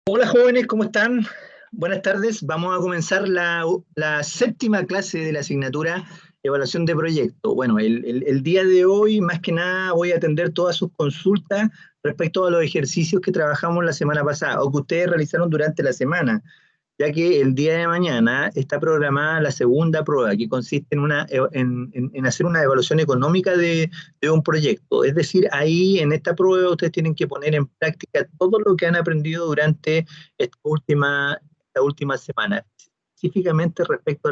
Hola jóvenes, ¿cómo están? Buenas tardes. Vamos a comenzar la séptima clase de la asignatura Evaluación de Proyecto. Bueno, el día de hoy, más que nada, voy a atender todas sus consultas respecto a los ejercicios que trabajamos la semana pasada o que ustedes realizaron durante la semana, ya que el día de mañana está programada la segunda prueba, que consiste en hacer una evaluación económica de un proyecto. Es decir, ahí en esta prueba ustedes tienen que poner en práctica todo lo que han aprendido durante esta última semana, específicamente respecto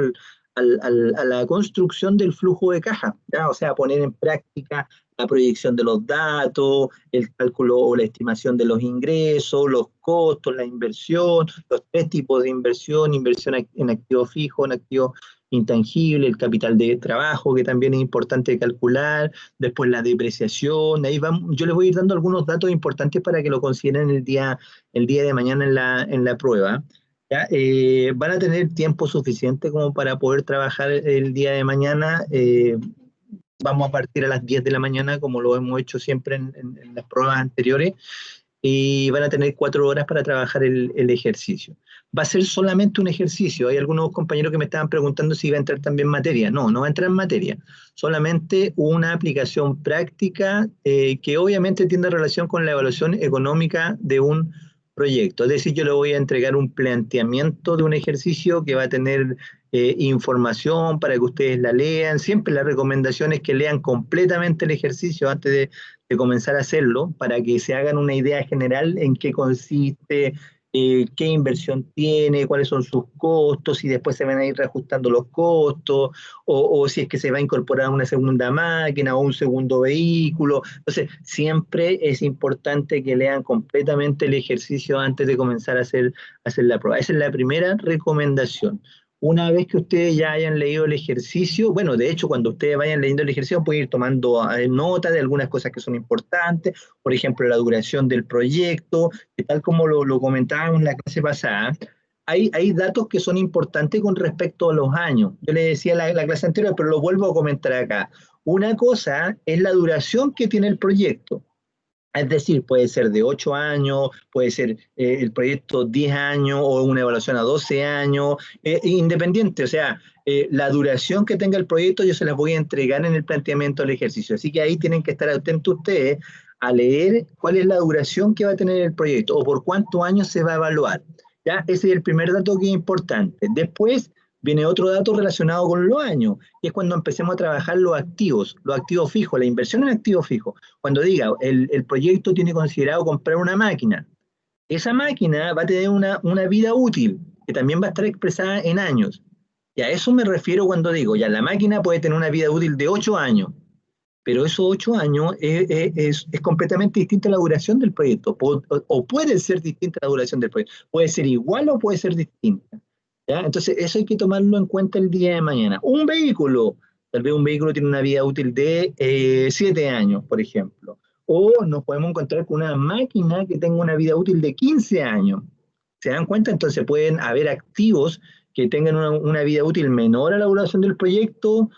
a la construcción del flujo de caja, ¿ya? O sea, poner en práctica la proyección de los datos, el cálculo o la estimación de los ingresos, los costos, la inversión, los tres tipos de inversión: inversión en activo fijo, en activo intangible, el capital de trabajo, que también es importante calcular, después la depreciación. Ahí vamos, yo les voy a ir dando algunos datos importantes para que lo consideren el día de mañana en la prueba. ¿Ya? Van a tener tiempo suficiente como para poder trabajar el día de mañana. Vamos a partir a las 10 de la mañana, como lo hemos hecho siempre en las pruebas anteriores, y van a tener 4 horas para trabajar el ejercicio. Va a ser solamente un ejercicio. Hay algunos compañeros que me estaban preguntando si iba a entrar también materia. No, no va a entrar en materia. Solamente una aplicación práctica que obviamente tiene relación con la evaluación económica de un proyecto. Es decir, yo le voy a entregar un planteamiento de un ejercicio que va a tener información para que ustedes la lean. Siempre la recomendación es que lean completamente el ejercicio antes de comenzar a hacerlo, para que se hagan una idea general en qué consiste, qué inversión tiene, cuáles son sus costos, y después se van a ir reajustando los costos, o si es que se va a incorporar una segunda máquina o un segundo vehículo. Entonces, siempre es importante que lean completamente el ejercicio antes de comenzar a hacer la prueba. Esa es la primera recomendación. Una vez que ustedes ya hayan leído el ejercicio, bueno, de hecho, cuando ustedes vayan leyendo el ejercicio, pueden ir tomando nota de algunas cosas que son importantes, por ejemplo, la duración del proyecto, que tal como lo comentábamos en la clase pasada, hay datos que son importantes con respecto a los años. Yo les decía la clase anterior, pero lo vuelvo a comentar acá. Una cosa es la duración que tiene el proyecto. Es decir, puede ser de 8 años, puede ser el proyecto 10 años o una evaluación a 12 años, independiente. O sea, la duración que tenga el proyecto yo se las voy a entregar en el planteamiento del ejercicio. Así que ahí tienen que estar atentos ustedes a leer cuál es la duración que va a tener el proyecto o por cuántos años se va a evaluar. ¿Ya? Ese es el primer dato que es importante. Después viene otro dato relacionado con los años, que es cuando empecemos a trabajar los activos fijos, la inversión en activos fijos. Cuando diga, el proyecto tiene considerado comprar una máquina, esa máquina va a tener una vida útil, que también va a estar expresada en años. Y a eso me refiero cuando digo, ya la máquina puede tener una vida útil de 8 años, pero esos 8 años es completamente distinta a la duración del proyecto, o puede ser distinta a la duración del proyecto, puede ser igual o puede ser distinta. ¿Ya? Entonces, eso hay que tomarlo en cuenta el día de mañana. Un vehículo, tal vez un vehículo tiene una vida útil de 7 años, por ejemplo, o nos podemos encontrar con una máquina que tenga una vida útil de 15 años. ¿Se dan cuenta? Entonces pueden haber activos que tengan una vida útil menor a la duración del proyecto,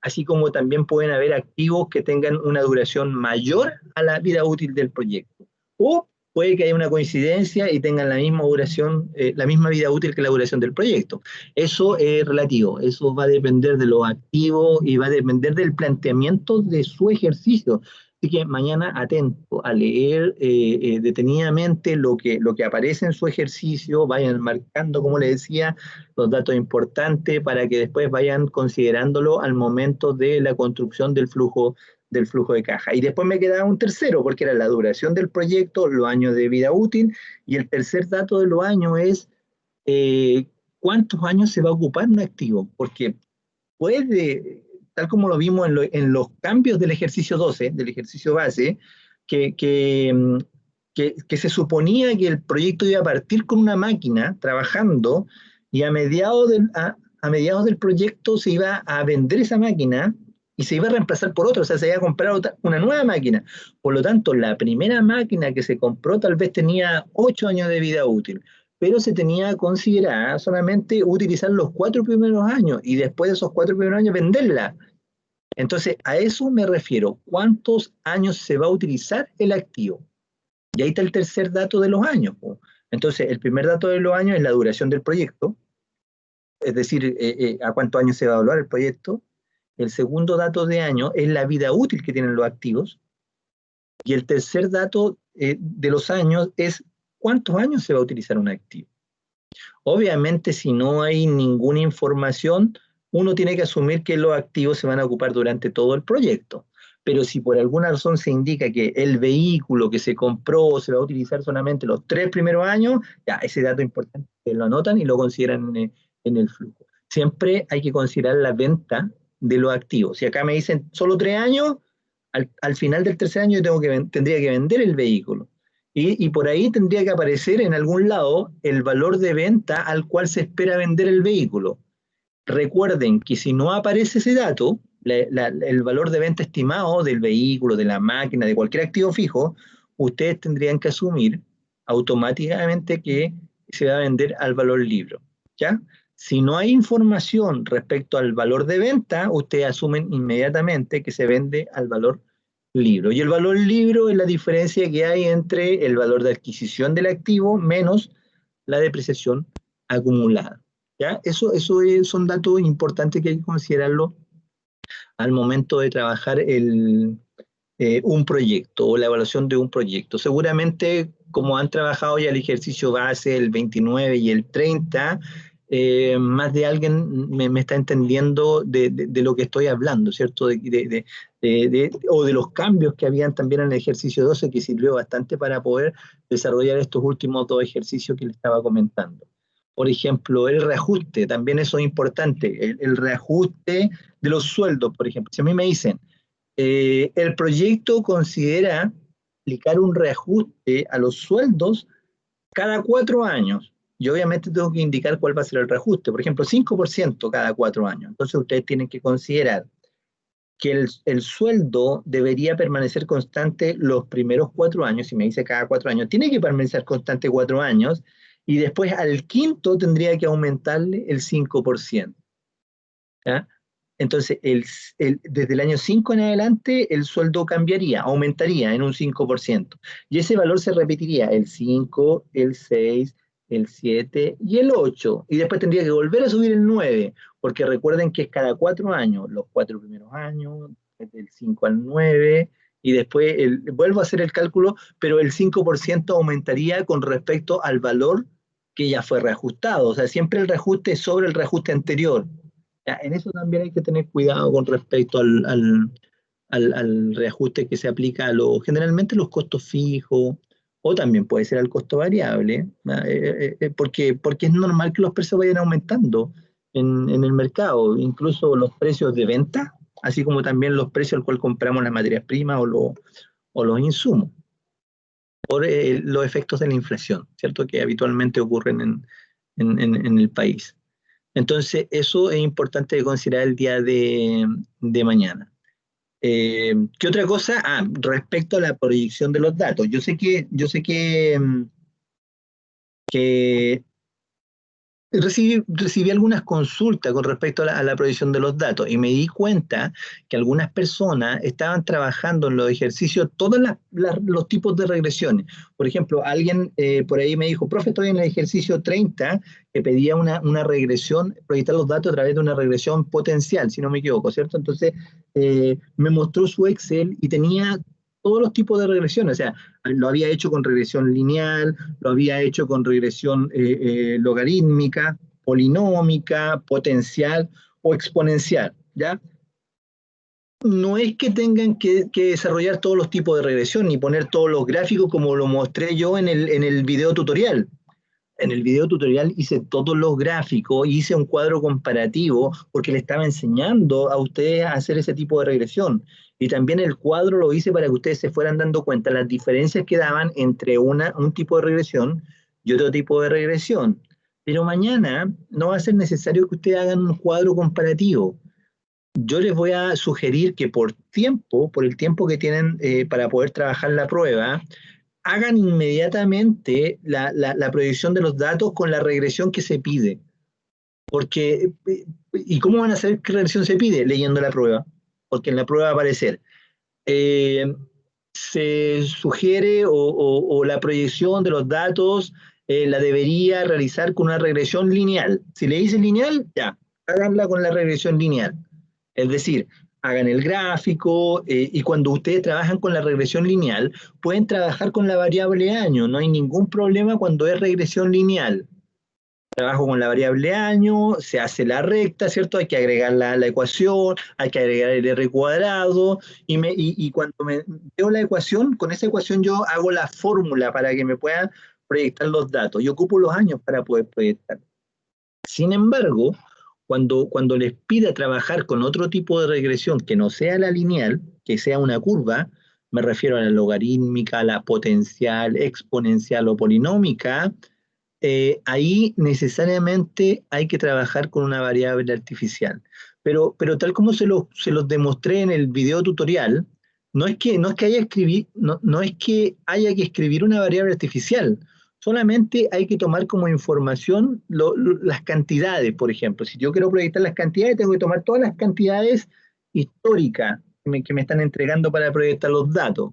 así como también pueden haber activos que tengan una duración mayor a la vida útil del proyecto. O puede que haya una coincidencia y tengan la misma duración, la misma vida útil que la duración del proyecto. Eso es relativo, eso va a depender de los activos y va a depender del planteamiento de su ejercicio. Así que mañana atento a leer detenidamente lo que aparece en su ejercicio, vayan marcando, como les decía, los datos importantes para que después vayan considerándolo al momento de la construcción del flujo de caja. Y después me quedaba un tercero, porque era la duración del proyecto, los años de vida útil, y el tercer dato de los años es cuántos años se va a ocupar un activo, porque puede, tal como lo vimos en los cambios del ejercicio 12, del ejercicio base, que, que, mm, que se suponía que el proyecto iba a partir con una máquina trabajando, y a mediados del proyecto se iba a vender esa máquina y se iba a reemplazar por otra, o sea, se iba a comprar una nueva máquina. Por lo tanto, la primera máquina que se compró tal vez tenía 8 años de vida útil, pero se tenía considerada solamente utilizar los 4 primeros años y después de esos 4 primeros años venderla. Entonces, a eso me refiero. ¿Cuántos años se va a utilizar el activo? Y ahí está el tercer dato de los años, po. Entonces, el primer dato de los años es la duración del proyecto, es decir, a cuántos años se va a evaluar el proyecto. El segundo dato de año es la vida útil que tienen los activos. Y el tercer dato de los años es cuántos años se va a utilizar un activo. Obviamente, si no hay ninguna información, uno tiene que asumir que los activos se van a ocupar durante todo el proyecto. Pero si por alguna razón se indica que el vehículo que se compró se va a utilizar solamente los 3 primeros años, ya ese dato importante lo anotan y lo consideran en el flujo. Siempre hay que considerar la venta de los activos. Si acá me dicen solo 3 años, al final del tercer año tendría que vender el vehículo. Y por ahí tendría que aparecer en algún lado el valor de venta al cual se espera vender el vehículo. Recuerden que si no aparece ese dato, el valor de venta estimado del vehículo, de la máquina, de cualquier activo fijo, ustedes tendrían que asumir automáticamente que se va a vender al valor libro, ¿ya? Si no hay información respecto al valor de venta, ustedes asumen inmediatamente que se vende al valor libro. Y el valor libro es la diferencia que hay entre el valor de adquisición del activo menos la depreciación acumulada. ¿Ya? Son datos importantes que hay que considerarlo al momento de trabajar un proyecto o la evaluación de un proyecto. Seguramente, como han trabajado ya el ejercicio base, el 29 y el 30, más de alguien me está entendiendo de lo que estoy hablando, ¿cierto? O de los cambios que habían también en el ejercicio 12, que sirvió bastante para poder desarrollar estos últimos dos ejercicios que les estaba comentando. Por ejemplo, el reajuste, también eso es importante, el reajuste de los sueldos, por ejemplo. Si a mí me dicen, el proyecto considera aplicar un reajuste a los sueldos cada 4 años. Y obviamente tengo que indicar cuál va a ser el reajuste. Por ejemplo, 5% cada 4 años. Entonces ustedes tienen que considerar que el sueldo debería permanecer constante los primeros 4 años. Si me dice cada 4 años, tiene que permanecer constante 4 años. Y después al quinto tendría que aumentarle el 5%. ¿Ya? Entonces, desde el año 5 en adelante, el sueldo cambiaría, aumentaría en un 5%. Y ese valor se repetiría el 5, el 6, el 7 y el 8. Y después tendría que volver a subir el 9, porque recuerden que es cada 4 años, los 4 primeros años, del 5 al 9, y después vuelvo a hacer el cálculo, pero el 5% aumentaría con respecto al valor que ya fue reajustado. O sea, siempre el reajuste es sobre el reajuste anterior. Ya, en eso también hay que tener cuidado con respecto al reajuste que se aplica generalmente los costos fijos, o también puede ser al costo variable, ¿ya? Porque es normal que los precios vayan aumentando en el mercado, incluso los precios de venta, así como también los precios al cual compramos las materias primas o los insumos, por los efectos de la inflación, ¿cierto? Que habitualmente ocurren en el país. Entonces, eso es importante considerar el día de mañana. ¿Qué otra cosa? Respecto a la proyección de los datos. Que recibí algunas consultas con respecto a la provisión de los datos y me di cuenta que algunas personas estaban trabajando en los ejercicios todos los tipos de regresiones. Por ejemplo, alguien por ahí me dijo, profe, estoy en el ejercicio 30 que pedía una regresión, proyectar los datos a través de una regresión potencial, si no me equivoco, ¿cierto? Entonces, me mostró su Excel y tenía todos los tipos de regresiones, o sea, lo había hecho con regresión lineal, lo había hecho con regresión logarítmica, polinómica, potencial o exponencial, ¿ya? No es que tengan que desarrollar todos los tipos de regresión ni poner todos los gráficos como lo mostré yo en el video tutorial. En el video tutorial hice todos los gráficos, hice un cuadro comparativo porque le estaba enseñando a ustedes a hacer ese tipo de regresión. Y también el cuadro lo hice para que ustedes se fueran dando cuenta las diferencias que daban entre un tipo de regresión y otro tipo de regresión. Pero mañana no va a ser necesario que ustedes hagan un cuadro comparativo. Yo les voy a sugerir que por el tiempo que tienen para poder trabajar la prueba, hagan inmediatamente la proyección de los datos con la regresión que se pide. Porque, ¿y cómo van a saber qué regresión se pide? Leyendo la prueba. Porque en la prueba va a aparecer. Se sugiere o la proyección de los datos la debería realizar con una regresión lineal. Si le dice lineal, ya, háganla con la regresión lineal. Es decir, hagan el gráfico y cuando ustedes trabajan con la regresión lineal, pueden trabajar con la variable año, no hay ningún problema cuando es regresión lineal. Trabajo con la variable año, se hace la recta, ¿cierto? Hay que agregar la ecuación, hay que agregar el r cuadrado, y cuando me veo la ecuación, con esa ecuación yo hago la fórmula para que me puedan proyectar los datos. Yo ocupo los años para poder proyectar. Sin embargo, cuando les pida trabajar con otro tipo de regresión que no sea la lineal, que sea una curva, me refiero a la logarítmica, la potencial, exponencial o polinómica, ahí necesariamente hay que trabajar con una variable artificial. Pero tal como se los demostré en el video tutorial, no es que no es que haya que escribir una variable artificial, solamente hay que tomar como información las cantidades, por ejemplo. Si yo quiero proyectar las cantidades, tengo que tomar todas las cantidades históricas que me están entregando para proyectar los datos.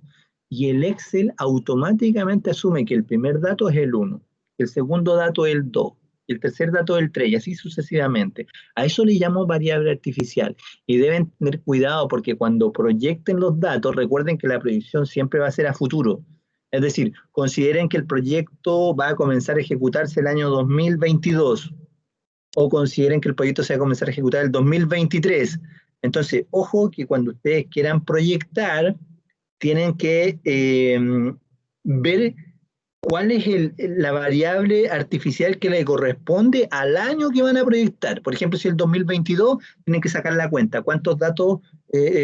Y el Excel automáticamente asume que el primer dato es el 1, el segundo dato es el 2, el tercer dato es el 3, y así sucesivamente. A eso le llamo variable artificial. Y deben tener cuidado porque cuando proyecten los datos, recuerden que la proyección siempre va a ser a futuro. Es decir, consideren que el proyecto va a comenzar a ejecutarse el año 2022 o consideren que el proyecto se va a comenzar a ejecutar el 2023. Entonces, ojo que cuando ustedes quieran proyectar, tienen que ver cuál es la variable artificial que le corresponde al año que van a proyectar. Por ejemplo, si el 2022, tienen que sacar la cuenta, cuántos datos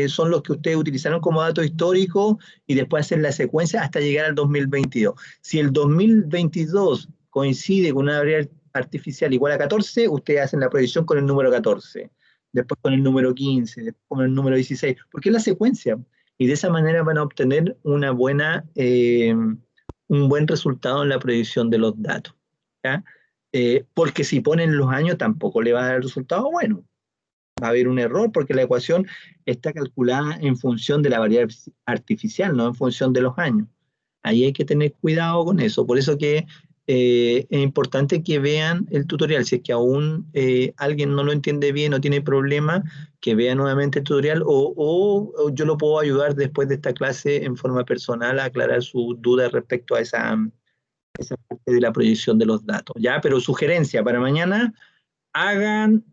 son los que ustedes utilizaron como datos históricos y después hacer la secuencia hasta llegar al 2022. Si el 2022 coincide con una variable artificial igual a 14, ustedes hacen la proyección con el número 14, después con el número 15, después con el número 16, porque es la secuencia. Y de esa manera van a obtener una buena... un buen resultado en la predicción de los datos. ¿Ya? Porque si ponen los años tampoco le va a dar el resultado bueno. Va a haber un error porque la ecuación está calculada en función de la variable artificial, no en función de los años. Ahí hay que tener cuidado con eso. Por eso que es importante que vean el tutorial. Si es que aún alguien no lo entiende bien o tiene problema, que vea nuevamente el tutorial o yo lo puedo ayudar después de esta clase en forma personal a aclarar sus dudas respecto a esa parte de la proyección de los datos. ¿Ya? Pero sugerencia para mañana, hagan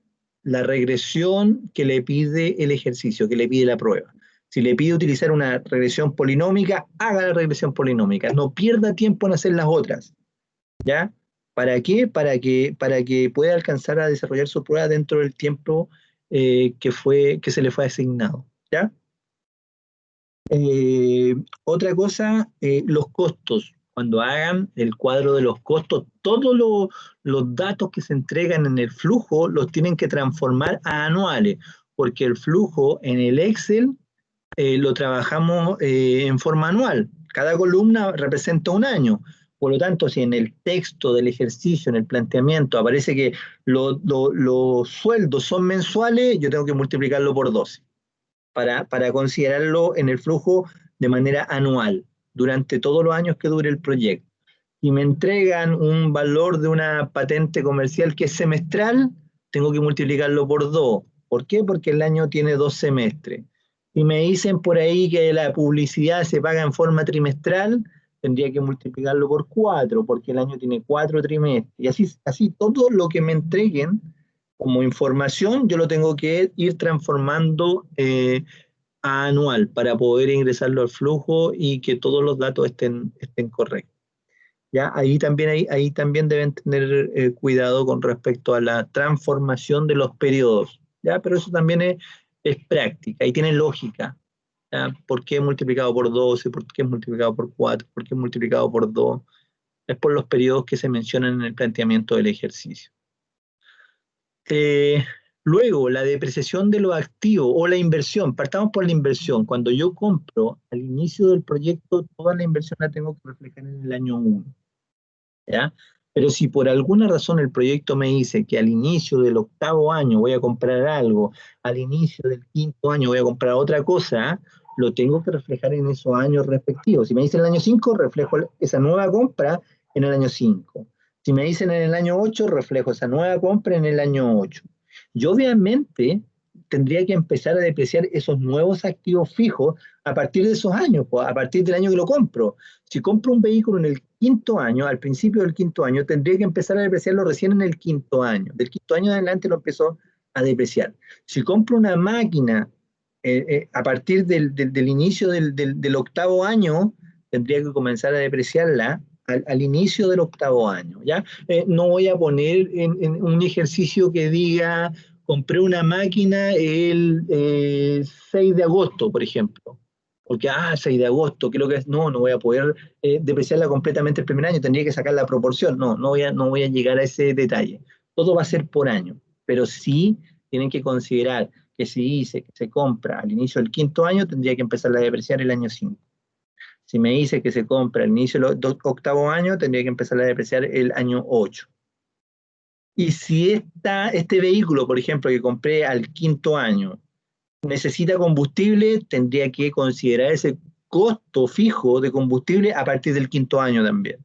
la regresión que le pide el ejercicio, que le pide la prueba. Si le pide utilizar una regresión polinómica, haga la regresión polinómica. No pierda tiempo en hacer las otras. ¿Ya? ¿Para qué? Para que pueda alcanzar a desarrollar su prueba dentro del tiempo que se le fue asignado. ¿Ya? Otra cosa, los costos. Cuando hagan el cuadro de los costos, todos los datos que se entregan en el flujo los tienen que transformar a anuales, porque el flujo en el Excel lo trabajamos en forma anual. Cada columna representa un año. Por lo tanto, si en el texto del ejercicio, en el planteamiento, aparece que los sueldos son mensuales, yo tengo que multiplicarlo por 12 para considerarlo en el flujo de manera anual, durante todos los años que dure el proyecto. Si me entregan un valor de una patente comercial que es semestral, tengo que multiplicarlo por 2. ¿Por qué? Porque el año tiene 2 semestres. Si me dicen por ahí que la publicidad se paga en forma trimestral, tendría que multiplicarlo por 4, porque el año tiene 4 trimestres. Y así todo lo que me entreguen como información, yo lo tengo que ir transformando a anual para poder ingresarlo al flujo y que todos los datos estén correctos. ¿Ya? Ahí también deben tener cuidado con respecto a la transformación de los periodos. ¿Ya? Pero eso también es práctica y tiene lógica. ¿Ya? ¿Por qué multiplicado por 12? ¿Por qué multiplicado por 4? ¿Por qué multiplicado por 2? Es por los periodos que se mencionan en el planteamiento del ejercicio. Eh, Luego, la depreciación de los activos o la inversión. Partamos por la inversión. Cuando yo compro al inicio del proyecto, toda la inversión la tengo que reflejar en el año 1. ¿Ya? Pero si por alguna razón el proyecto me dice que al inicio del 8º año voy a comprar algo, al inicio del 5º año voy a comprar otra cosa, lo tengo que reflejar en esos años respectivos. Si me dice en el año 5, reflejo esa nueva compra en el año 5. Si me dicen en el año 8, reflejo esa nueva compra en el año 8. Yo obviamente tendría que empezar a depreciar esos nuevos activos fijos a partir de esos años, pues, a partir del año que lo compro. Si compro un vehículo en el quinto año, al principio del quinto año, tendría que empezar a depreciarlo recién en el quinto año. Del quinto año en adelante lo empezó a depreciar. Si compro una máquina a partir del inicio del octavo año, tendría que comenzar a depreciarla al inicio del octavo año, ¿ya? No voy a poner en un ejercicio que diga, compré una máquina el 6 de agosto, por ejemplo, porque, 6 de agosto, creo que es, no voy a poder depreciarla completamente el primer año, tendría que sacar la proporción, no voy a llegar a ese detalle. Todo va a ser por año, pero sí tienen que considerar que si dice que se compra al inicio del quinto año, tendría que empezar a depreciar el año 5. Si me dice que se compra al inicio del octavo año, tendría que empezar a depreciar el año 8. Y si este vehículo, por ejemplo, que compré al quinto año, necesita combustible, tendría que considerar ese costo fijo de combustible a partir del quinto año también.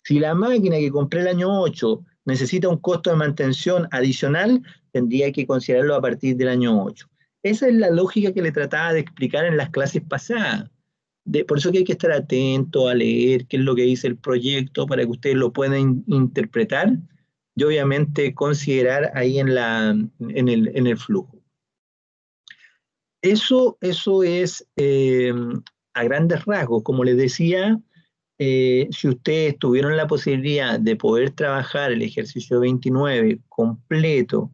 Si la máquina que compré el año 8 necesita un costo de mantención adicional, tendría que considerarlo a partir del año 8. Esa es la lógica que le trataba de explicar en las clases pasadas. Por eso que hay que estar atento a leer qué es lo que dice el proyecto para que ustedes lo puedan interpretar y obviamente considerar ahí en el flujo. Eso es a grandes rasgos. Como les decía, si ustedes tuvieron la posibilidad de poder trabajar el ejercicio 29 completo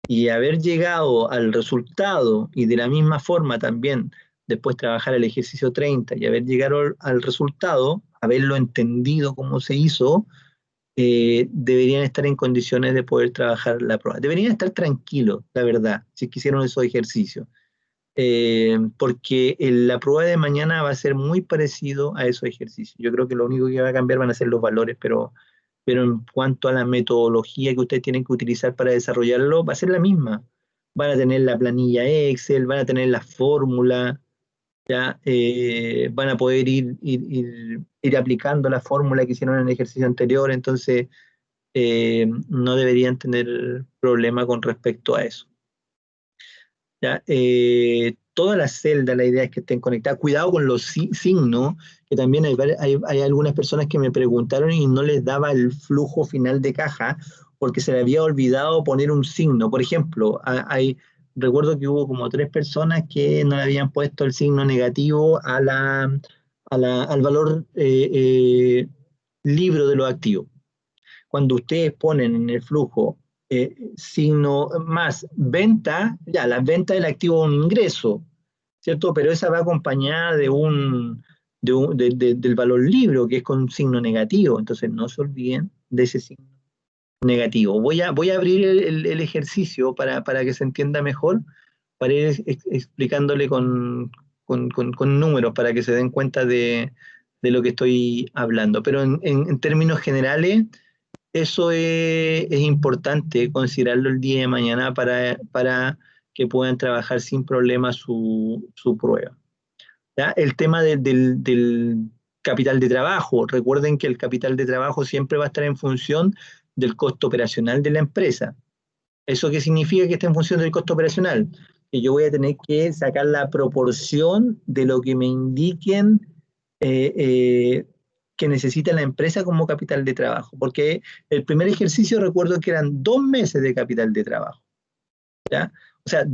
y haber llegado al resultado y de la misma forma también después trabajar el ejercicio 30 y haber llegado al resultado, haberlo entendido cómo se hizo, deberían estar en condiciones de poder trabajar la prueba. Deberían estar tranquilos, la verdad, si quisieron esos ejercicios. Porque la prueba de mañana va a ser muy parecido a esos ejercicios. Yo creo que lo único que va a cambiar van a ser los valores, pero en cuanto a la metodología que ustedes tienen que utilizar para desarrollarlo, va a ser la misma. Van a tener la planilla Excel, van a tener la fórmula, ¿ya? Van a poder ir aplicando la fórmula que hicieron en el ejercicio anterior, entonces no deberían tener problema con respecto a eso. ¿Ya? Todas las celdas, la idea es que estén conectadas. Cuidado con los signos, que también hay algunas personas que me preguntaron y no les daba el flujo final de caja porque se le había olvidado poner un signo. Por ejemplo, recuerdo que hubo como 3 personas que no le habían puesto el signo negativo al valor libro de los activos. Cuando ustedes ponen en el flujo signo más venta, ya la venta del activo es un ingreso, ¿cierto? Pero esa va acompañada del valor libro, que es con un signo negativo. Entonces no se olviden de ese signo negativo. Voy a abrir el ejercicio para que se entienda mejor, para ir explicándole con números, para que se den cuenta de lo que estoy hablando. Pero en términos generales, eso es importante considerarlo el día de mañana para que puedan trabajar sin problema su prueba. ¿Ya? El tema del capital de trabajo. Recuerden que el capital de trabajo siempre va a estar en función del costo operacional de la empresa. ¿Eso qué significa que está en función del costo operacional? Que yo voy a tener que sacar la proporción de lo que me indiquen eh, eh, que necesita la empresa como capital de trabajo. Porque el primer ejercicio recuerdo que eran 2 meses de capital de trabajo. ¿Ya? O sea,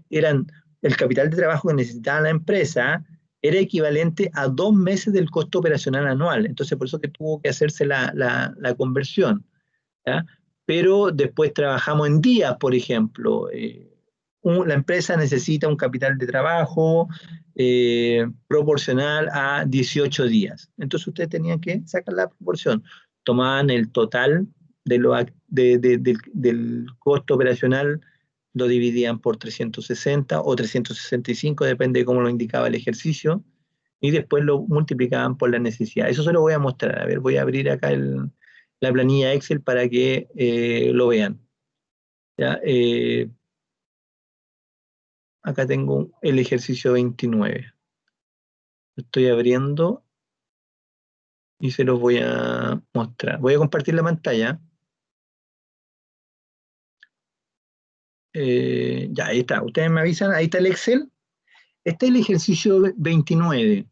eran el capital de trabajo que necesitaba la empresa era equivalente a 2 meses del costo operacional anual. Entonces, por eso que tuvo que hacerse la conversión. ¿Ya? Pero después trabajamos en días, por ejemplo. La empresa necesita un capital de trabajo proporcional a 18 días. Entonces ustedes tenían que sacar la proporción. Tomaban el total del costo operacional, lo dividían por 360 o 365, depende de cómo lo indicaba el ejercicio, y después lo multiplicaban por la necesidad. Eso se lo voy a mostrar. A ver, voy a abrir acá la planilla Excel para que lo vean. ¿Ya? Acá tengo el ejercicio 29. Lo estoy abriendo y se los voy a mostrar. Voy a compartir la pantalla. Ya, ahí está. Ustedes me avisan, ahí está el Excel. Este es el ejercicio 29.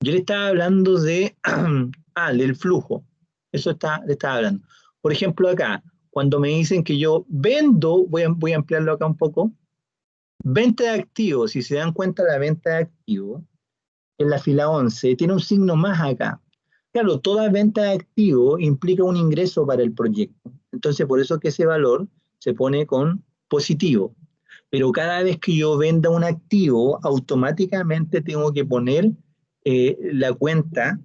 Yo le estaba hablando de, del flujo. Le estaba hablando. Por ejemplo, acá, cuando me dicen que yo vendo, voy a ampliarlo acá un poco, venta de activos, si se dan cuenta, la venta de activos en la fila 11 tiene un signo más acá. Claro, toda venta de activo implica un ingreso para el proyecto. Entonces, por eso que ese valor se pone con positivo. Pero cada vez que yo venda un activo, automáticamente tengo que poner la cuenta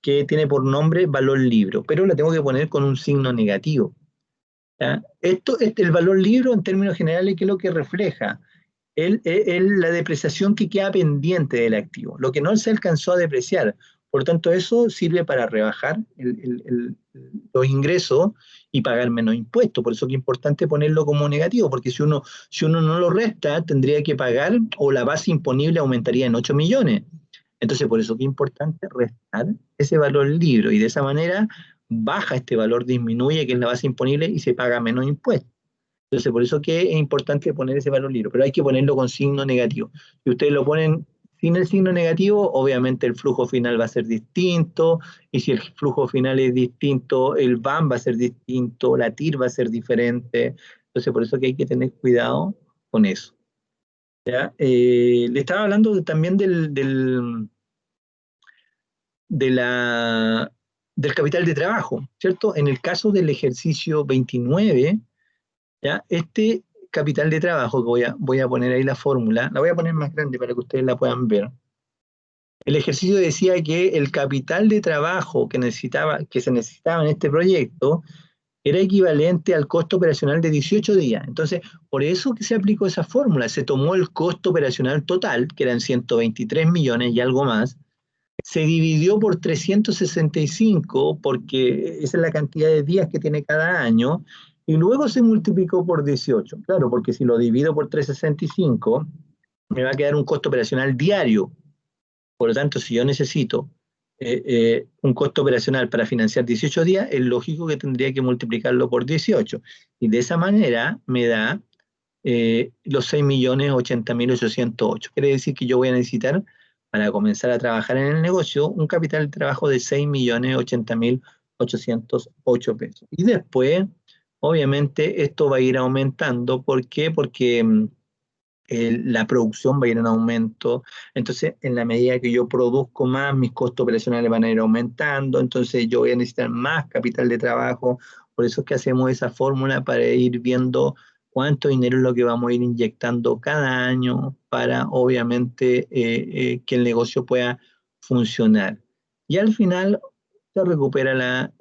que tiene por nombre valor libro, pero la tengo que poner con un signo negativo. ¿Ya? El valor libro, en términos generales, ¿qué es lo que refleja? La depreciación que queda pendiente del activo, lo que no se alcanzó a depreciar. Por lo tanto, eso sirve para rebajar los ingresos y pagar menos impuestos. Por eso que es importante ponerlo como negativo, porque si uno no lo resta, tendría que pagar o la base imponible aumentaría en 8 millones. Entonces, por eso que es importante restar ese valor libro y de esa manera baja este valor, disminuye, que es la base imponible y se paga menos impuestos. Entonces, por eso que es importante poner ese valor libro, pero hay que ponerlo con signo negativo. Si ustedes lo ponen sin el signo negativo, obviamente el flujo final va a ser distinto, y si el flujo final es distinto, el BAM va a ser distinto, la TIR va a ser diferente. Entonces, por eso que hay que tener cuidado con eso. ¿Ya? Le estaba hablando también de del capital de trabajo, ¿cierto? En el caso del ejercicio 29, ¿ya? Este capital de trabajo, que voy a poner ahí la fórmula, la voy a poner más grande para que ustedes la puedan ver. El ejercicio decía que el capital de trabajo que se necesitaba en este proyecto era equivalente al costo operacional de 18 días. Entonces, por eso que se aplicó esa fórmula, se tomó el costo operacional total, que eran 123 millones y algo más, se dividió por 365, porque esa es la cantidad de días que tiene cada año, y luego se multiplicó por 18. Claro, porque si lo divido por 365, me va a quedar un costo operacional diario. Por lo tanto, si yo necesito un costo operacional para financiar 18 días, es lógico que tendría que multiplicarlo por 18. Y de esa manera me da los 6.080.808. Quiere decir que yo voy a necesitar, para comenzar a trabajar en el negocio, un capital de trabajo de 6.080.808 pesos. Y después, obviamente, esto va a ir aumentando. ¿Por qué? Porque la producción va a ir en aumento. Entonces, en la medida que yo produzco más, mis costos operacionales van a ir aumentando. Entonces, yo voy a necesitar más capital de trabajo. Por eso es que hacemos esa fórmula para ir viendo cuánto dinero es lo que vamos a ir inyectando cada año para, obviamente, que el negocio pueda funcionar. Y al final se recupera la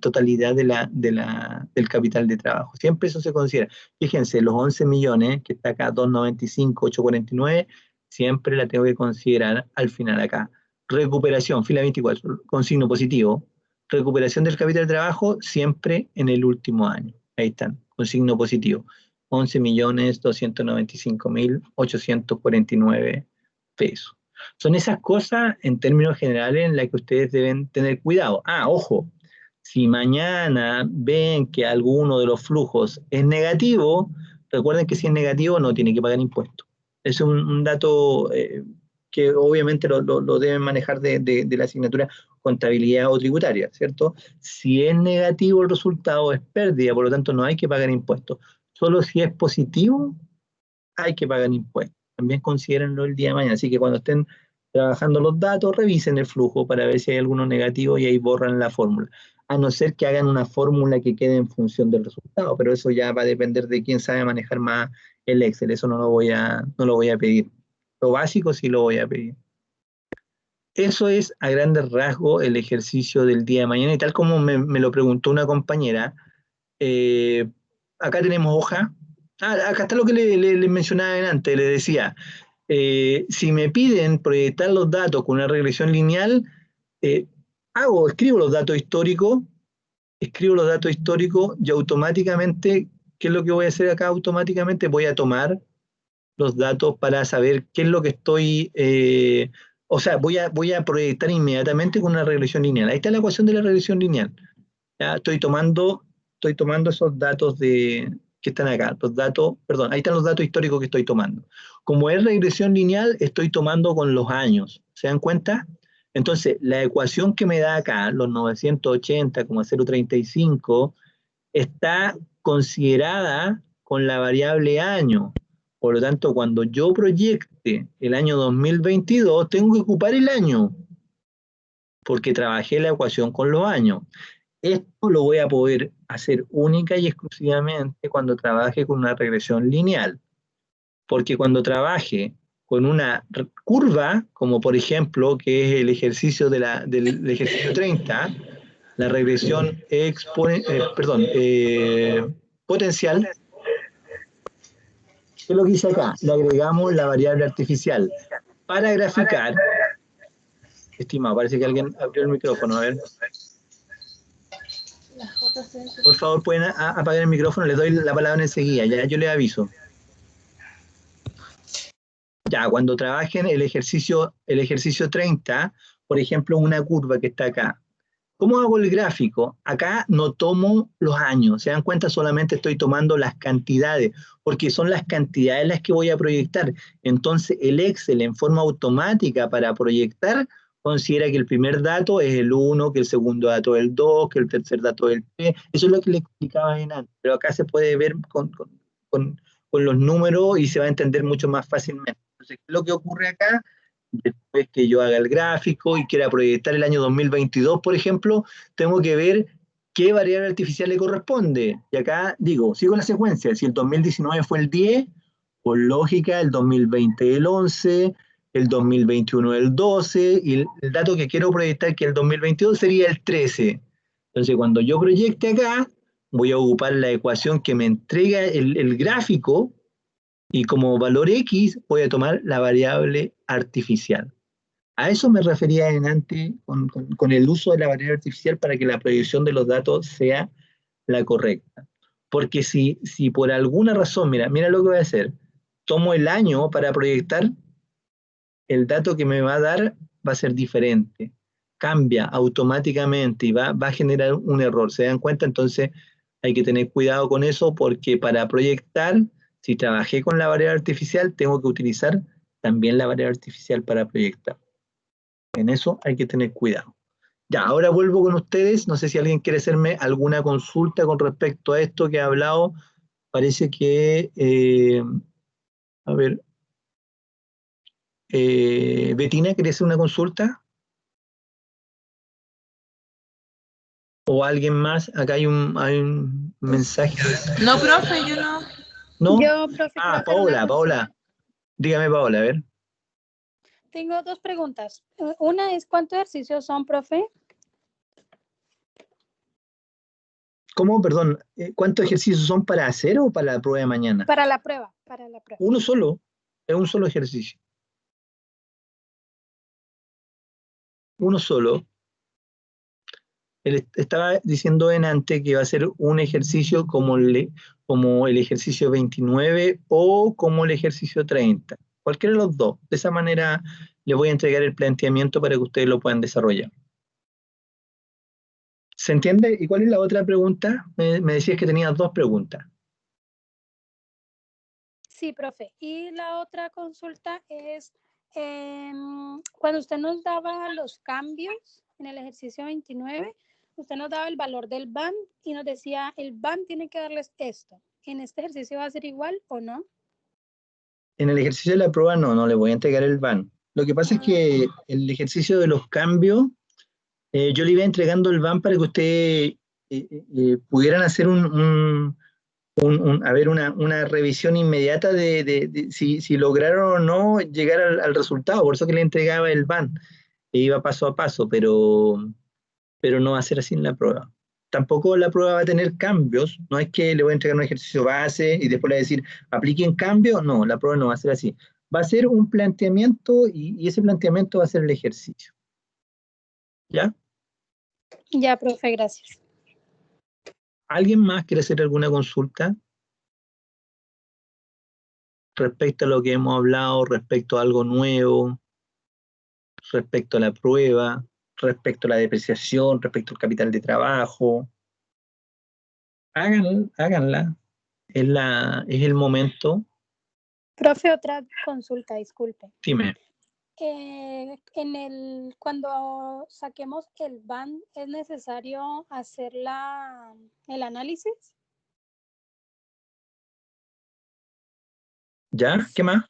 totalidad del capital de trabajo. Siempre eso se considera. Fíjense, los 11 millones, que está acá, 295, 849, siempre la tengo que considerar al final acá. Recuperación, fila 24, con signo positivo. Recuperación del capital de trabajo, siempre en el último año. Ahí están, con signo positivo. 11.295.849 pesos. Son esas cosas, en términos generales, en las que ustedes deben tener cuidado. Ojo, si mañana ven que alguno de los flujos es negativo, recuerden que si es negativo no tiene que pagar impuestos. Es un dato que obviamente lo deben manejar de la asignatura contabilidad o tributaria, ¿cierto? Si es negativo el resultado es pérdida, por lo tanto no hay que pagar impuestos. Solo si es positivo hay que pagar impuestos. También considérenlo el día de mañana. Así que cuando estén trabajando los datos, revisen el flujo para ver si hay alguno negativo y ahí borran la fórmula. A no ser que hagan una fórmula que quede en función del resultado, pero eso ya va a depender de quién sabe manejar más el Excel. Eso no lo voy a pedir. Lo básico sí lo voy a pedir. Eso es a grandes rasgos el ejercicio del día de mañana, y tal como me lo preguntó una compañera, eh, acá tenemos hoja. Acá está lo que le mencionaba antes, le decía, si me piden proyectar los datos con una regresión lineal, eh, escribo los datos históricos y automáticamente, ¿qué es lo que voy a hacer acá? Automáticamente voy a tomar los datos para saber qué es lo que estoy o sea, voy a proyectar inmediatamente con una regresión lineal. Ahí está la ecuación de la regresión lineal. ¿Ya? Estoy tomando esos datos que están acá, los datos, perdón, ahí están los datos históricos que estoy tomando. Como es regresión lineal, estoy tomando con los años. ¿Se dan cuenta? Entonces, la ecuación que me da acá, los 980,035, está considerada con la variable año. Por lo tanto, cuando yo proyecte el año 2022, tengo que ocupar el año, porque trabajé la ecuación con los años. Esto lo voy a poder hacer única y exclusivamente cuando trabaje con una regresión lineal, porque cuando trabaje con una curva, como por ejemplo, que es el ejercicio del ejercicio 30, la regresión potencial, ¿qué es lo que hice acá? Le agregamos la variable artificial. Para graficar, estimado, parece que alguien abrió el micrófono, a ver. Por favor, pueden apagar el micrófono, les doy la palabra enseguida, ya yo les aviso. Ya, cuando trabajen el ejercicio 30, por ejemplo, una curva que está acá. ¿Cómo hago el gráfico? Acá no tomo los años, se dan cuenta, solamente estoy tomando las cantidades, porque son las cantidades las que voy a proyectar. Entonces, el Excel en forma automática para proyectar considera que el primer dato es el 1, que el segundo dato es el 2, que el tercer dato es el 3. Eso es lo que le explicaba en antes, pero acá se puede ver con los números y se va a entender mucho más fácilmente. Entonces, ¿qué es lo que ocurre acá? Después que yo haga el gráfico y quiera proyectar el año 2022, por ejemplo, tengo que ver qué variable artificial le corresponde. Y acá digo, sigo la secuencia. Si el 2019 fue el 10, por lógica, el 2020 el 11, el 2021 el 12, y el dato que quiero proyectar, que el 2022, sería el 13. Entonces, cuando yo proyecte acá, voy a ocupar la ecuación que me entrega el gráfico, y como valor X voy a tomar la variable artificial. A eso me refería en antes con el uso de la variable artificial para que la proyección de los datos sea la correcta. Porque si por alguna razón, mira lo que voy a hacer, tomo el año para proyectar, el dato que me va a dar va a ser diferente. Cambia automáticamente y va a generar un error. ¿Se dan cuenta? Entonces hay que tener cuidado con eso, porque para proyectar, si trabajé con la variable artificial, tengo que utilizar también la variable artificial para proyectar. En eso hay que tener cuidado. Ya, ahora vuelvo con ustedes. No sé si alguien quiere hacerme alguna consulta con respecto a esto que he hablado. Parece que, a ver, Betina, ¿quería hacer una consulta? ¿O alguien más? Acá hay un mensaje. No, profe, yo no. ¿No? Yo, profe, quiero hacer una Paola. consulta. Dígame, Paola, a ver. Tengo dos preguntas. Una es, ¿cuántos ejercicios son, profe? ¿Cómo? Perdón. ¿Cuántos ejercicios son para hacer o para la prueba de mañana? Para la prueba, para la prueba. Uno solo. Es un solo ejercicio. Uno solo. Él estaba diciendo en antes que va a ser un ejercicio como el ejercicio 29 o como el ejercicio 30. Cualquiera de los dos. De esa manera les voy a entregar el planteamiento para que ustedes lo puedan desarrollar. ¿Se entiende? ¿Y cuál es la otra pregunta? Me decías que tenías dos preguntas. Sí, profe. Y la otra consulta es, cuando usted nos daba los cambios en el ejercicio 29, usted nos daba el valor del band y nos decía, el band tiene que darles esto. ¿En este ejercicio va a ser igual o no? En el ejercicio de la prueba no le voy a entregar el BAN. Lo que pasa es que el ejercicio de los cambios, yo le iba entregando el BAN para que ustedes pudieran hacer una revisión inmediata de si lograron o no llegar al resultado. Por eso que le entregaba el BAN. E iba paso a paso, pero no va a ser así en la prueba. Tampoco la prueba va a tener cambios. No es que le voy a entregar un ejercicio base y después le voy a decir, apliquen cambios. No, la prueba no va a ser así. Va a ser un planteamiento y ese planteamiento va a ser el ejercicio. ¿Ya? Ya, profe, gracias. ¿Alguien más quiere hacer alguna consulta respecto a lo que hemos hablado, respecto a algo nuevo? respecto a la prueba, respecto a la depreciación, respecto al capital de trabajo. Háganla. Es el momento. Profe, otra consulta, disculpe. Dime. Cuando saquemos el BAN, ¿es necesario hacer el análisis? ¿Ya? ¿Qué más?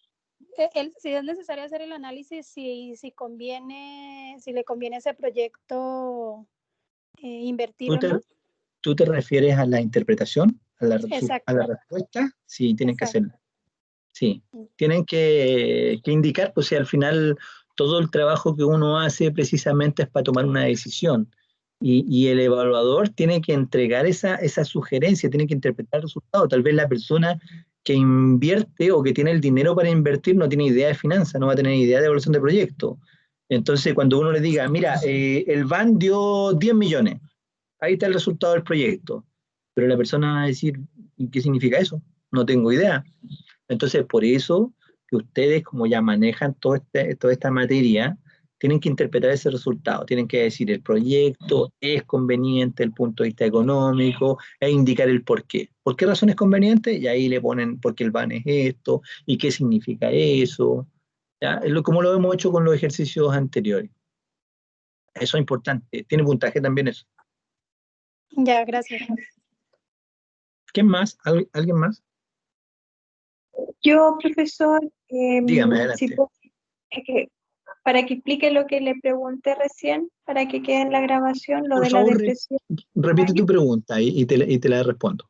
Si es necesario hacer el análisis, si le conviene ese proyecto invertir o no. ¿Tú te refieres a la interpretación? ¿A la Exacto. respuesta? Sí, tienen que Exacto. hacerlo. Sí, tienen que indicar, pues si al final todo el trabajo que uno hace precisamente es para tomar una decisión. Y el evaluador tiene que entregar esa sugerencia, tiene que interpretar el resultado. Tal vez la persona que invierte o que tiene el dinero para invertir no tiene idea de finanzas, no va a tener idea de evaluación de proyecto. Entonces, cuando uno le diga, mira, el BAN dio 10 millones, ahí está el resultado del proyecto. Pero la persona va a decir, ¿y qué significa eso? No tengo idea. Entonces, por eso que ustedes, como ya manejan toda esta materia, tienen que interpretar ese resultado, tienen que decir el proyecto es conveniente desde el punto de vista económico e indicar el por qué. ¿Por qué razón es conveniente? Y ahí le ponen por qué el BAN es esto y qué significa eso. ¿Ya? Como lo hemos hecho con los ejercicios anteriores. Eso es importante. Tiene puntaje también eso. Ya, gracias. ¿Quién más? ¿Alguien más? Yo, profesor, Dígame, adelante. para que explique lo que le pregunté recién, para que quede en la grabación, lo Por de la favor, depresión. repite tu pregunta y te la respondo.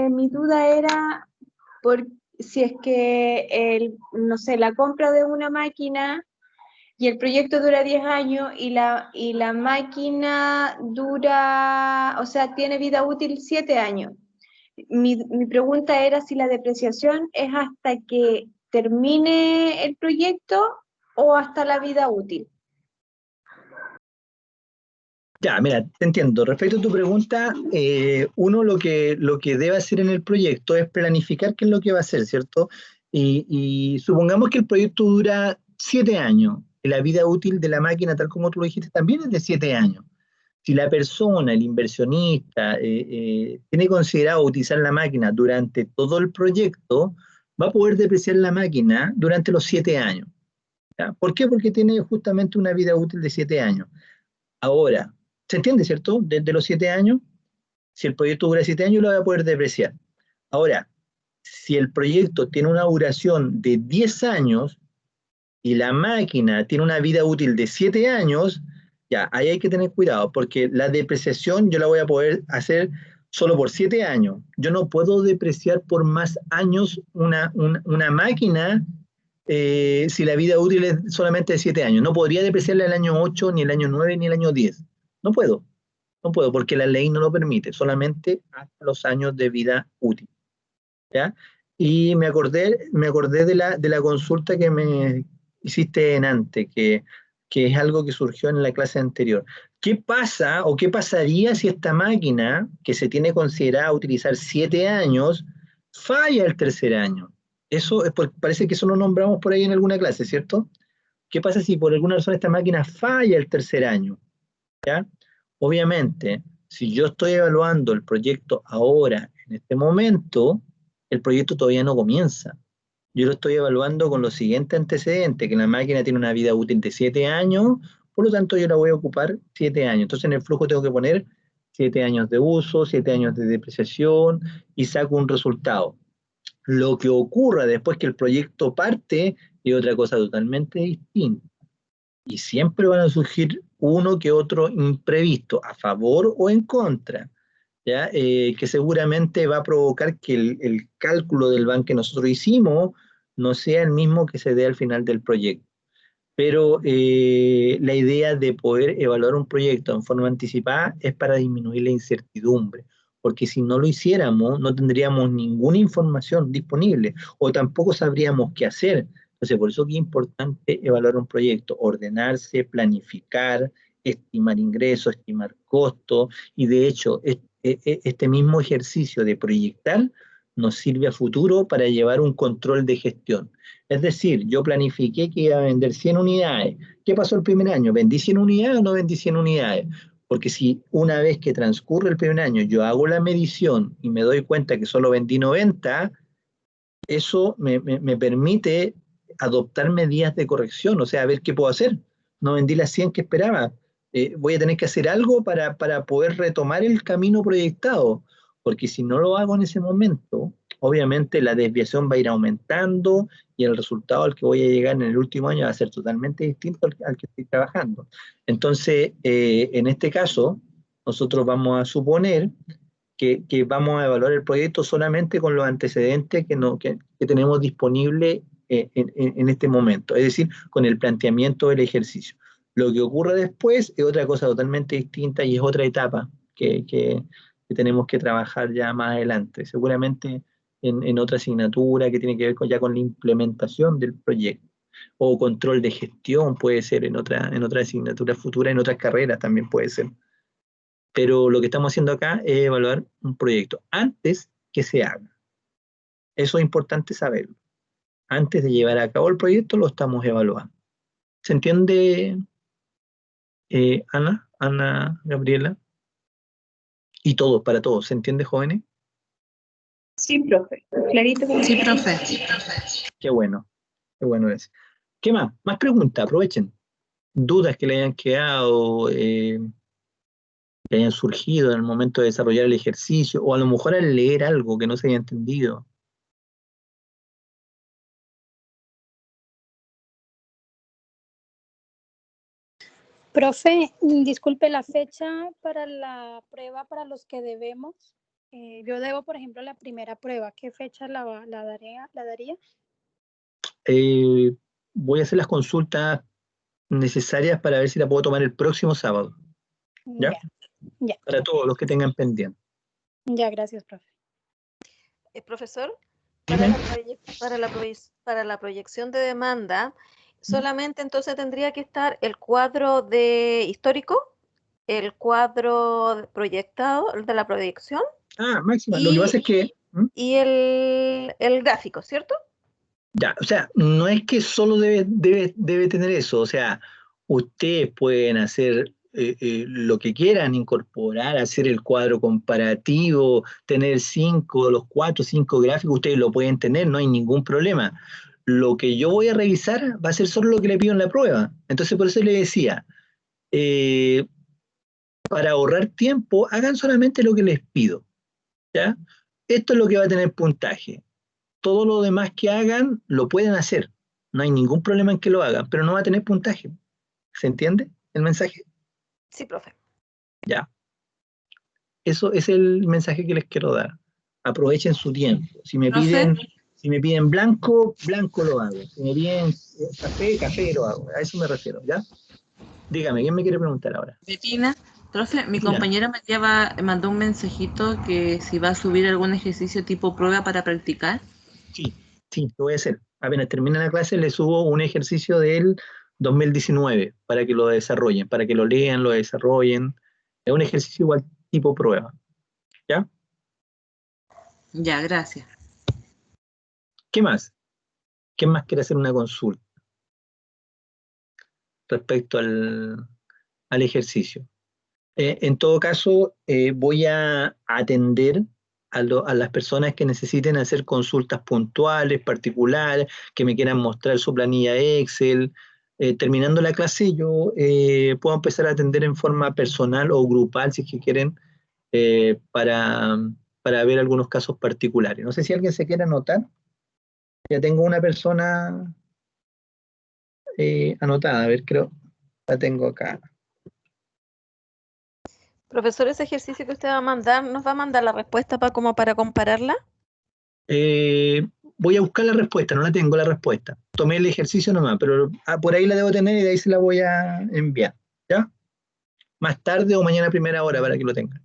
Mi duda era si es que no sé, la compra de una máquina y el proyecto dura 10 años y la máquina dura, o sea, tiene vida útil 7 años. Mi pregunta era si la depreciación es hasta que termine el proyecto o hasta la vida útil. Ya, mira, te entiendo. Respecto a tu pregunta, uno lo que debe hacer en el proyecto es planificar qué es lo que va a hacer, ¿cierto? Y supongamos que el proyecto dura 7 años y la vida útil de la máquina, tal como tú lo dijiste, también es de 7 años. Si la persona, el inversionista, tiene considerado utilizar la máquina durante todo el proyecto, va a poder depreciar la máquina durante los 7 años. ¿Ya? ¿Por qué? Porque tiene justamente una vida útil de 7 años. Ahora, ¿se entiende, cierto? Desde los 7 años, si el proyecto dura 7 años, lo va a poder depreciar. Ahora, si el proyecto tiene una duración de 10 años y la máquina tiene una vida útil de 7 años, ya, ahí hay que tener cuidado, porque la depreciación yo la voy a poder hacer solo por 7 años. Yo no puedo depreciar por más años una máquina si la vida útil es solamente de 7 años. No podría depreciarla el año 8, ni el año 9, ni el año 10. No puedo, no puedo, porque la ley no lo permite, solamente hasta los años de vida útil. ¿Ya? Y me acordé de la consulta que me hiciste en antes, que es algo que surgió en la clase anterior. ¿Qué pasa o qué pasaría si esta máquina, que se tiene considerada utilizar 7 años, falla el tercer año? Eso es parece que eso lo nombramos por ahí en alguna clase, ¿cierto? ¿Qué pasa si por alguna razón esta máquina falla el tercer año? ¿Ya? Obviamente, si yo estoy evaluando el proyecto ahora, en este momento, el proyecto todavía no comienza. Yo lo estoy evaluando con los siguientes antecedentes, que la máquina tiene una vida útil de 7 años, por lo tanto yo la voy a ocupar 7 años. Entonces en el flujo tengo que poner 7 años de uso, 7 años de depreciación y saco un resultado. Lo que ocurra después que el proyecto parte es otra cosa totalmente distinta. Y siempre van a surgir uno que otro imprevisto, a favor o en contra, ¿ya? Que seguramente va a provocar que el cálculo del BAN que nosotros hicimos no sea el mismo que se dé al final del proyecto. Pero la idea de poder evaluar un proyecto en forma anticipada es para disminuir la incertidumbre, porque si no lo hiciéramos, no tendríamos ninguna información disponible o tampoco sabríamos qué hacer. Entonces, por eso es importante evaluar un proyecto, ordenarse, planificar, estimar ingresos, estimar costos, y de hecho, este mismo ejercicio de proyectar nos sirve a futuro para llevar un control de gestión. Es decir, yo planifiqué que iba a vender 100 unidades. ¿Qué pasó el primer año? ¿Vendí 100 unidades o no vendí 100 unidades? Porque si una vez que transcurre el primer año yo hago la medición y me doy cuenta que solo vendí 90, eso me permite adoptar medidas de corrección, o sea, a ver qué puedo hacer. No vendí las 100 que esperaba. Voy a tener que hacer algo para poder retomar el camino proyectado, porque si no lo hago en ese momento, obviamente la desviación va a ir aumentando y el resultado al que voy a llegar en el último año va a ser totalmente distinto al que estoy trabajando. Entonces, en este caso, nosotros vamos a suponer que vamos a evaluar el proyecto solamente con los antecedentes que tenemos disponibles en este momento, es decir, con el planteamiento del ejercicio. Lo que ocurre después es otra cosa totalmente distinta y es otra etapa que tenemos que trabajar ya más adelante, seguramente en otra asignatura que tiene que ver ya con la implementación del proyecto, o control de gestión puede ser en otra asignatura futura, en otras carreras también puede ser. Pero lo que estamos haciendo acá es evaluar un proyecto antes que se haga. Eso es importante saberlo. Antes de llevar a cabo el proyecto lo estamos evaluando. ¿Se entiende, Ana, Gabriela? Y todos, para todos. ¿Se entiende, jóvenes? Sí, profe. Clarito. Sí, profe. Qué bueno es. ¿Qué más? Más preguntas, aprovechen. Dudas que le hayan quedado, que hayan surgido en el momento de desarrollar el ejercicio, o a lo mejor al leer algo que no se haya entendido. Profe, disculpe la fecha para la prueba para los que debemos. Yo debo, por ejemplo, la primera prueba. ¿Qué fecha la daría? Voy a hacer las consultas necesarias para ver si la puedo tomar el próximo sábado. ¿Ya? Ya. Para todos los que tengan pendiente. Ya, gracias, profe. Profesor, Dime. para la proyección de demanda, solamente entonces tendría que estar el cuadro de histórico, el cuadro proyectado, el de la proyección. Máxima, lo que pasa es que... Y el gráfico, ¿cierto? Ya, o sea, no es que solo debe tener eso, o sea, ustedes pueden hacer lo que quieran, incorporar, hacer el cuadro comparativo, tener los 4 o 5 gráficos, ustedes lo pueden tener, no hay ningún problema. Lo que yo voy a revisar va a ser solo lo que le pido en la prueba. Entonces, por eso le decía, para ahorrar tiempo, hagan solamente lo que les pido, ¿ya? Esto es lo que va a tener puntaje. Todo lo demás que hagan lo pueden hacer. No hay ningún problema en que lo hagan, pero no va a tener puntaje. ¿Se entiende el mensaje? Sí, profe. Ya. Eso es el mensaje que les quiero dar. Aprovechen su tiempo. Si me piden blanco, blanco lo hago. Si me piden café, café lo hago. A eso me refiero, ¿ya? Dígame, ¿quién me quiere preguntar ahora? Betina, profe, mi Mira. compañera me mandó un mensajito que si va a subir algún ejercicio tipo prueba para practicar. Sí, lo voy a hacer. Apenas termine la clase, le subo un ejercicio del 2019 para que lo desarrollen, para que lo lean, lo desarrollen. Es un ejercicio igual tipo prueba. ¿Ya? Ya, gracias. ¿Qué más? ¿Quién más quiere hacer una consulta respecto al ejercicio? En todo caso, voy a atender a las personas que necesiten hacer consultas puntuales, particulares, que me quieran mostrar su planilla Excel. Terminando la clase, yo puedo empezar a atender en forma personal o grupal, si es que quieren, para ver algunos casos particulares. No sé si alguien se quiere anotar. Ya tengo una persona anotada, a ver, creo, la tengo acá. Profesor, ese ejercicio que usted va a mandar, ¿nos va a mandar la respuesta como para compararla? Voy a buscar la respuesta, no la tengo la respuesta. Tomé el ejercicio nomás, pero por ahí la debo tener y de ahí se la voy a enviar. ¿Ya? Más tarde o mañana a primera hora para que lo tengan.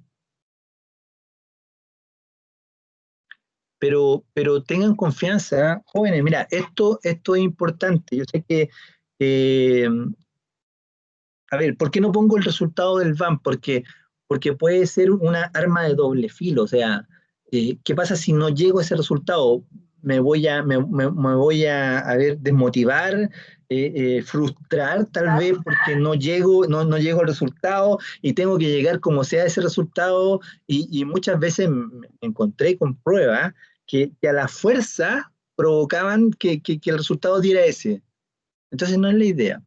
Pero tengan confianza, jóvenes. Mira, esto es importante. Yo sé que, a ver, ¿por qué no pongo el resultado del VAM? Porque puede ser una arma de doble filo. O sea, ¿qué pasa si no llego a ese resultado? me voy a ver, desmotivar, frustrar tal vez porque no llego al resultado y tengo que llegar como sea a ese resultado y muchas veces me encontré con pruebas que a la fuerza provocaban que el resultado diera ese. Entonces no es la idea.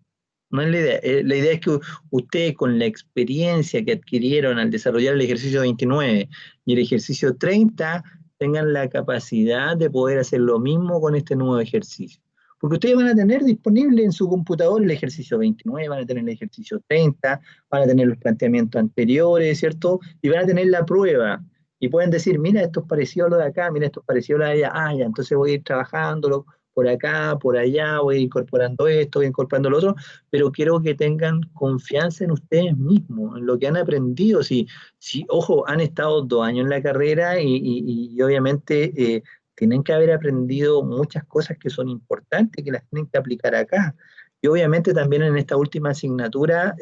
No es la idea. La idea es que ustedes con la experiencia que adquirieron al desarrollar el ejercicio 29 y el ejercicio 30 tengan la capacidad de poder hacer lo mismo con este nuevo ejercicio. Porque ustedes van a tener disponible en su computador el ejercicio 29, van a tener el ejercicio 30, van a tener los planteamientos anteriores, ¿cierto? Y van a tener la prueba. Y pueden decir, mira, esto es parecido a lo de acá, mira, esto es parecido a lo de allá. Ah, ya, entonces voy a ir trabajándolo por acá, por allá, voy a ir incorporando esto, voy incorporando lo otro, pero quiero que tengan confianza en ustedes mismos, en lo que han aprendido. Si, ojo, han estado 2 años en la carrera y obviamente tienen que haber aprendido muchas cosas que son importantes, que las tienen que aplicar acá. Y obviamente también en esta última asignatura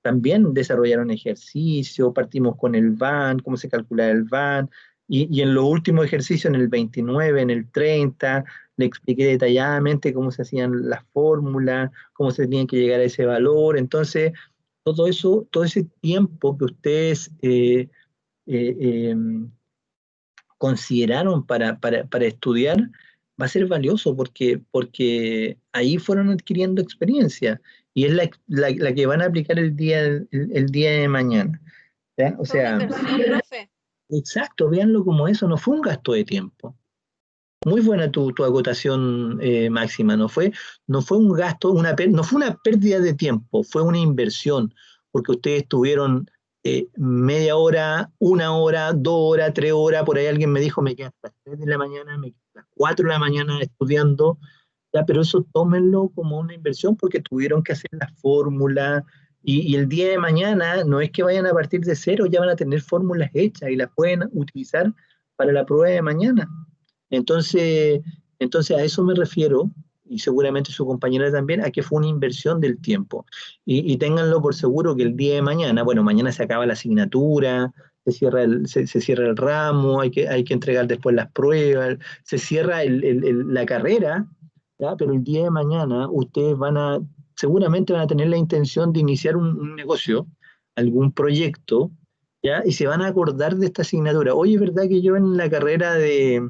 también desarrollaron ejercicio, partimos con el VAN, cómo se calcula el VAN, y en los últimos ejercicios, en el 29, en el 30, le expliqué detalladamente cómo se hacían las fórmulas, cómo se tenían que llegar a ese valor. Entonces, todo eso, todo ese tiempo que ustedes eh, eh, consideraron para estudiar va a ser valioso porque ahí fueron adquiriendo experiencia y es la que van a aplicar el día de mañana. ¿Ya? O Fue una sea, inversión, profe. exacto, véanlo como eso, no fue un gasto de tiempo. Muy buena tu acotación, Máxima. No fue un gasto, no fue una pérdida de tiempo, fue una inversión, porque ustedes tuvieron media hora, 1 hora, 2 horas, 3 horas, por ahí alguien me dijo, me quedé hasta las 3 de la mañana, me quedé hasta las 4 de la mañana estudiando, ya, pero eso tómenlo como una inversión porque tuvieron que hacer la fórmula y el día de mañana no es que vayan a partir de cero, ya van a tener fórmulas hechas y las pueden utilizar para la prueba de mañana. Entonces, a eso me refiero, y seguramente su compañera también, a que fue una inversión del tiempo. Y ténganlo por seguro que el día de mañana, bueno, mañana se acaba la asignatura, se cierra el ramo, hay que entregar después las pruebas, se cierra la carrera, ¿ya? Pero el día de mañana ustedes seguramente van a tener la intención de iniciar un negocio, algún proyecto, ¿ya? Y se van a acordar de esta asignatura. Oye, ¿es verdad que yo en la carrera de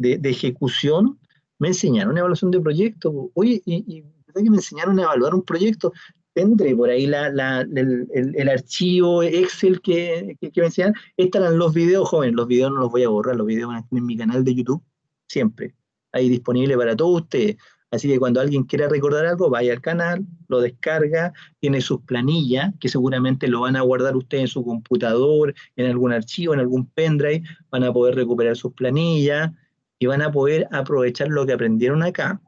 ejecución me enseñaron evaluación de proyectos? Oye, y ¿verdad que me enseñaron a evaluar un proyecto? Tendré por ahí el archivo Excel que me enseñan. Estarán los videos, joven, los videos no los voy a borrar, los videos van a estar en mi canal de YouTube, siempre, ahí disponible para todos ustedes. Así que cuando alguien quiera recordar algo, vaya al canal, lo descarga, tiene sus planillas, que seguramente lo van a guardar ustedes en su computador, en algún archivo, en algún pendrive, van a poder recuperar sus planillas y van a poder aprovechar lo que aprendieron acá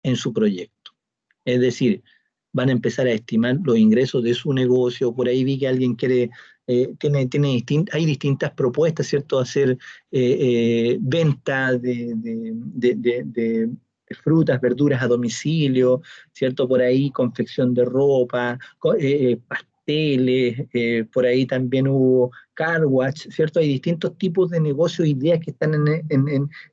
en su proyecto. Es decir, van a empezar a estimar los ingresos de su negocio. Por ahí vi que alguien quiere, hay distintas propuestas, ¿cierto? Hacer venta de frutas, verduras a domicilio, ¿cierto? Por ahí confección de ropa, pasteles, por ahí también hubo car wash, ¿cierto? Hay distintos tipos de negocios, ideas que están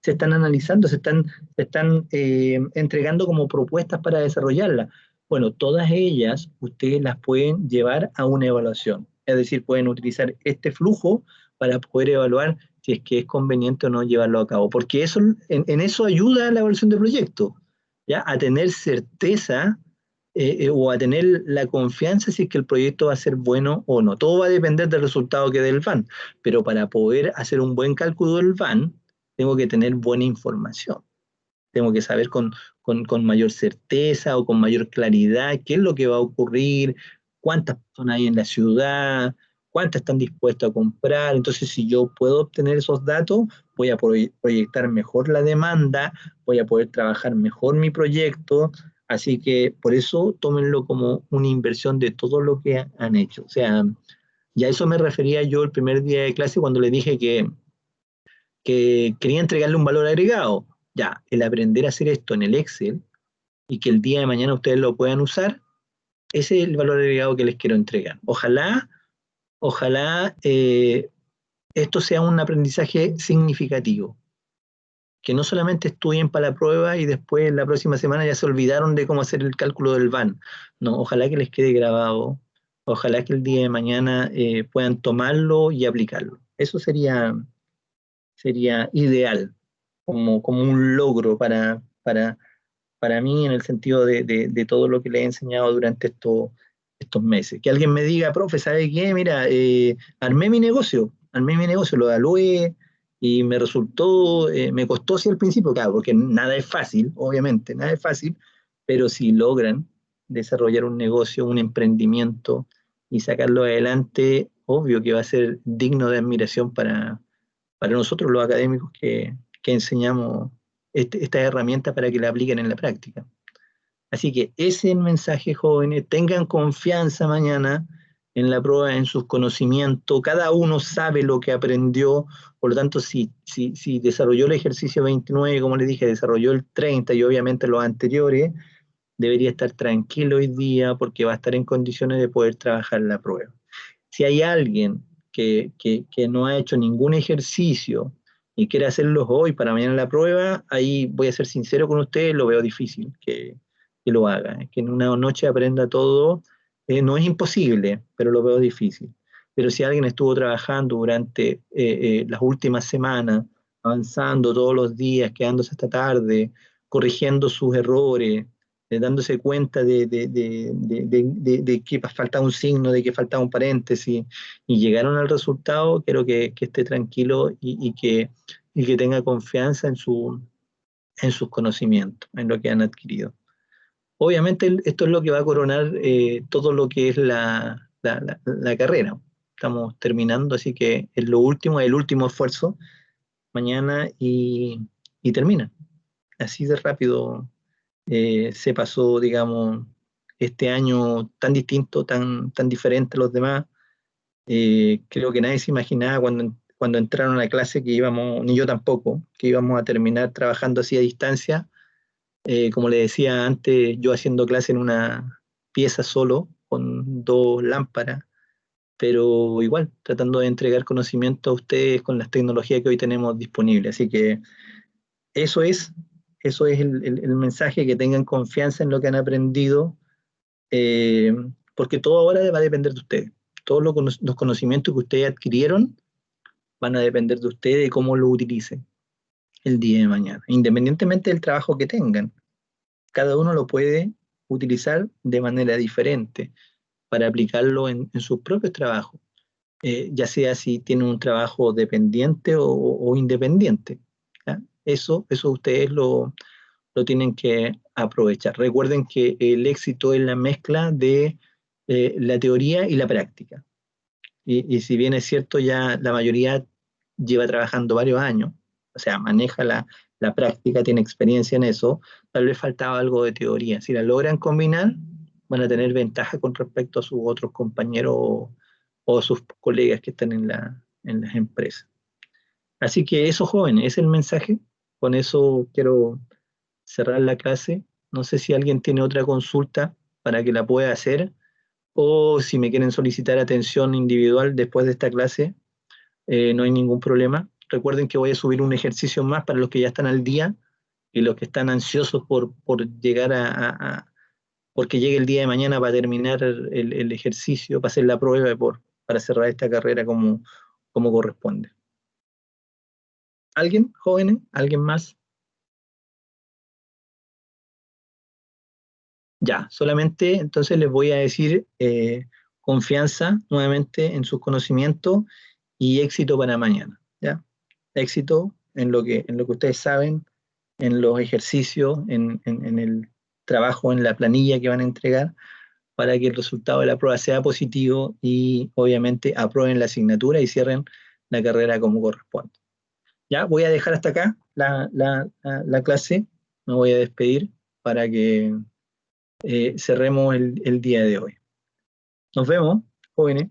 se están analizando, se están entregando como propuestas para desarrollarlas. Bueno, todas ellas ustedes las pueden llevar a una evaluación. Es decir, pueden utilizar este flujo para poder evaluar si es que es conveniente o no llevarlo a cabo. Porque eso, en eso ayuda a la evaluación de proyectos, ¿ya? A tener certeza o a tener la confianza si es que el proyecto va a ser bueno o no. Todo va a depender del resultado que dé el VAN. Pero para poder hacer un buen cálculo del VAN, tengo que tener buena información. Tengo que saber con mayor certeza o con mayor claridad qué es lo que va a ocurrir, cuántas personas hay en la ciudad, cuántas están dispuestas a comprar. Entonces, si yo puedo obtener esos datos, voy a proyectar mejor la demanda, voy a poder trabajar mejor mi proyecto. Así que por eso tómenlo como una inversión de todo lo que han hecho. O sea, ya a eso me refería yo el primer día de clase cuando le dije que quería entregarle un valor agregado. Ya, el aprender a hacer esto en el Excel y que el día de mañana ustedes lo puedan usar, ese es el valor agregado que les quiero entregar. Ojalá esto sea un aprendizaje significativo. que no solamente estudien para la prueba y después la próxima semana ya se olvidaron de cómo hacer el cálculo del VAN. No, ojalá que les quede grabado, ojalá que el día de mañana puedan tomarlo y aplicarlo. Eso sería ideal, como un logro para mí en el sentido de todo lo que le he enseñado durante estos meses. Que alguien me diga, profe, ¿sabe qué? Mira, armé mi negocio, lo evalué y me resultó, me costó sí al principio, claro, porque nada es fácil, obviamente, nada es fácil, pero si logran desarrollar un negocio, un emprendimiento y sacarlo adelante, obvio que va a ser digno de admiración para nosotros los académicos que enseñamos estas herramientas para que la apliquen en la práctica. Así que ese es el mensaje, jóvenes, tengan confianza mañana en la prueba, en sus conocimientos, cada uno sabe lo que aprendió, por lo tanto, si desarrolló el ejercicio 29, como les dije, desarrolló el 30 y obviamente los anteriores, debería estar tranquilo hoy día porque va a estar en condiciones de poder trabajar la prueba. Si hay alguien que no ha hecho ningún ejercicio y quiere hacerlos hoy para mañana la prueba, ahí voy a ser sincero con ustedes, lo veo difícil que lo haga. Que en una noche aprenda todo, no es imposible, pero lo veo difícil. Pero si alguien estuvo trabajando durante las últimas semanas, avanzando todos los días, quedándose hasta tarde, corrigiendo sus errores, dándose cuenta de que faltaba un signo, de que faltaba un paréntesis, y llegaron al resultado, quiero que esté tranquilo y que tenga confianza en sus conocimientos, en lo que han adquirido. Obviamente esto es lo que va a coronar todo lo que es la carrera. Estamos terminando, así que es lo último, el último esfuerzo mañana y termina. Así de rápido se pasó, digamos, este año tan distinto, tan diferente a los demás. Creo que nadie se imaginaba cuando entraron a la clase que íbamos, ni yo tampoco, que íbamos a terminar trabajando así a distancia. Como le decía antes, yo haciendo clase en una pieza solo, con 2 lámparas, pero igual, tratando de entregar conocimiento a ustedes con las tecnologías que hoy tenemos disponibles. Así que eso es el mensaje, que tengan confianza en lo que han aprendido, porque todo ahora va a depender de ustedes. Todos los conocimientos que ustedes adquirieron van a depender de ustedes y cómo lo utilicen el día de mañana, independientemente del trabajo que tengan. Cada uno lo puede utilizar de manera diferente para aplicarlo en sus propios trabajos, ya sea si tienen un trabajo dependiente o independiente. ¿Ya? Eso ustedes lo tienen que aprovechar. Recuerden que el éxito es la mezcla de la teoría y la práctica. Y si bien es cierto, ya la mayoría lleva trabajando varios años, o sea, maneja la práctica, tiene experiencia en eso, tal vez faltaba algo de teoría. Si la logran combinar, van a tener ventaja con respecto a sus otros compañeros o sus colegas que están en las empresas. Así que eso, jóvenes, es el mensaje. Con eso quiero cerrar la clase. No sé si alguien tiene otra consulta para que la pueda hacer, o si me quieren solicitar atención individual después de esta clase, no hay ningún problema. Recuerden que voy a subir un ejercicio más para los que ya están al día y los que están ansiosos por llegar porque llegue el día de mañana para terminar el ejercicio, para hacer la prueba para cerrar esta carrera como corresponde. ¿Alguien, jóvenes? ¿Alguien más? Ya, solamente entonces les voy a decir confianza nuevamente en sus conocimientos y éxito para mañana, ¿ya? Éxito en lo que ustedes saben, en los ejercicios, en el trabajo, en la planilla que van a entregar, para que el resultado de la prueba sea positivo y obviamente aprueben la asignatura y cierren la carrera como corresponde. Ya, voy a dejar hasta acá la clase, me voy a despedir para que cerremos el día de hoy. Nos vemos, jóvenes.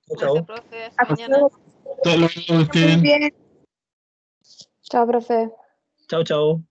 Gracias, profe. Hasta mañana. Muy bien. Chao, profe. Chao, chao.